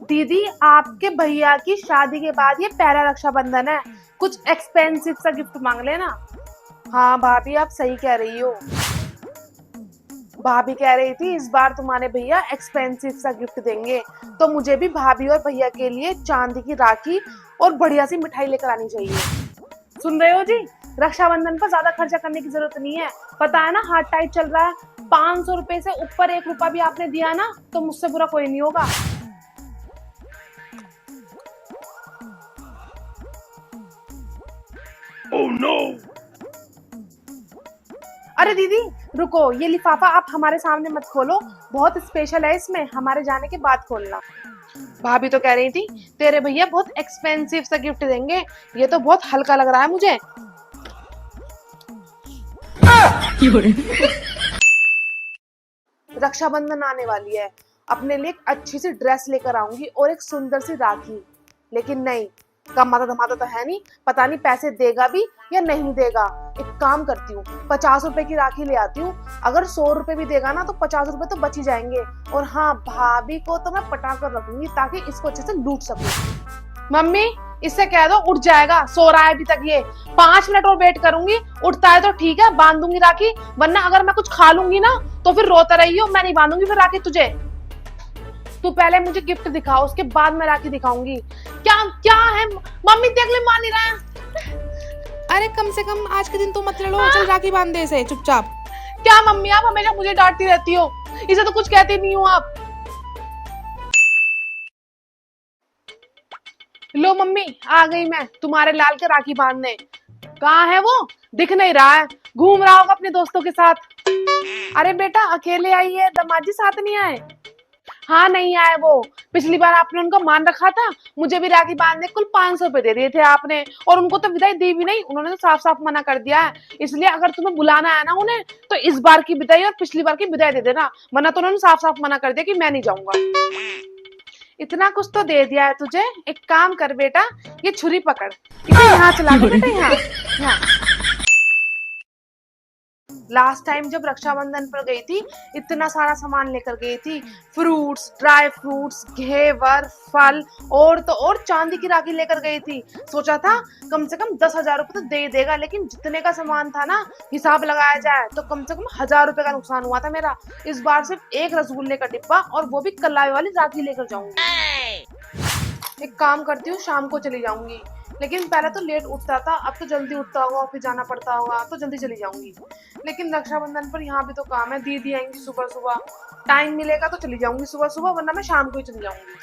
दीदी, आपके भैया की शादी के बाद ये पहला रक्षाबंधन है, कुछ एक्सपेंसिव सा गिफ्ट मांग लेना। हाँ भाभी, आप सही कह रही हो। भाभी कह रही थी इस बार तुम्हारे भैया एक्सपेंसिव सा गिफ्ट देंगे, तो मुझे भी भाभी और भैया के लिए चांदी की राखी और बढ़िया सी मिठाई लेकर आनी चाहिए। सुन रहे हो जी? रक्षाबंधन पर ज्यादा खर्चा करने की जरूरत नहीं है। पता है ना, हाथ टाइट चल रहा है। 500 रुपए से ऊपर 1 रुपया भी आपने दिया ना, तो मुझसे बुरा कोई नहीं होगा। Oh no! अरे दीदी, रुको, ये लिफाफा आप हमारे सामने मत खोलो, बहुत स्पेशल है, इसमें हमारे जाने के बाद खोलना। भाभी तो कह रही थी तेरे भैया बहुत एक्सपेंसिव सा गिफ्ट देंगे, ये तो बहुत हल्का लग रहा है मुझे। रक्षाबंधन आने वाली है, अपने लिए एक अच्छी सी ड्रेस लेकर आऊंगी और एक सुंदर सी राखी। लेकिन नहीं, कमाता धमाता तो है नहीं, पता नहीं पैसे देगा भी या नहीं देगा। एक काम करती हूँ, 50 रुपए की राखी ले आती हूँ। अगर 100 रुपए भी देगा ना, तो 50 रुपए तो बच ही जाएंगे। और हाँ, भाभी को तो मैं पटा कर रखूंगी ताकि इसको अच्छे से लूट सकूं। मम्मी, इससे कह दो उठ जाएगा, सो रहा है अभी तक ये। 5 मिनट और वेट करूंगी, उठता है तो ठीक है, बांध दूंगी राखी, वरना अगर मैं कुछ खा लूंगी ना तो फिर रोता रहियो, मैं नहीं बांधूंगी फिर राखी तुझे। तू पहले मुझे गिफ्ट दिखा, उसके बाद मैं राखी दिखाऊंगी। क्या क्या है? मम्मी देख ले, मान नहीं रहा है। अरे कम से कम आज के दिन तो मत लड़ो, चल राखी बांध दे इसे चुपचाप। क्या मम्मी, आप हमेशा मुझे डांटती रहती हो, इसे तो कुछ कहती नहीं हो आप। लो मम्मी, आ गई मैं तुम्हारे लाल के राखी बांधने। कहाँ है वो? दिख नहीं रहा है, घूम रहा होगा अपने दोस्तों के साथ। अरे बेटा, अकेले आई है, दामाद जी साथ नहीं आए? हाँ, नहीं आए वो। पिछली बार आपने उनका मान रखा था, मुझे भी राखी बांधने कुल 500 रुपए दे दिए थे आपने, और उनको तो विदाई दी भी नहीं, उन्होंने तो साफ साफ मना कर दिया है। इसलिए अगर तुम्हें बुलाना है ना उन्हें, तो इस बार की विदाई और पिछली बार की विदाई दे देना, वरना तो उन्होंने साफ साफ मना कर दिया कि मैं नहीं जाऊंगा। इतना कुछ तो दे दिया है तुझे, एक काम कर बेटा, ये छुरी पकड़, इसे यहाँ चला दे बेटा, यहाँ यहाँ। लास्ट टाइम जब रक्षाबंधन पर गई थी, इतना सारा सामान लेकर गई थी। फ्रूट्स, ड्राई फ्रूट्स, घेवर, फल, और तो और चांदी की राखी लेकर गई थी। सोचा था कम से कम 10,000 रुपए तो दे ही देगा, लेकिन जितने का सामान था ना, हिसाब लगाया जाए तो कम से कम 1,000 रुपए का नुकसान हुआ था मेरा। इस बार सिर्फ एक रसगुल्ले का डिब्बा, और वो भी कलाई वाली राखी लेकर जाऊंगी। एक काम करती हूँ, शाम को चली जाऊंगी, लेकिन पहले तो लेट उठता था, अब तो जल्दी उठता होगा, ऑफिस जाना पड़ता होगा, तो जल्दी चली जाऊंगी। लेकिन रक्षाबंधन पर यहाँ भी तो काम है, दीदी आएंगी सुबह सुबह, टाइम मिलेगा तो चली जाऊंगी सुबह सुबह, वरना मैं शाम को ही चली जाऊंगी।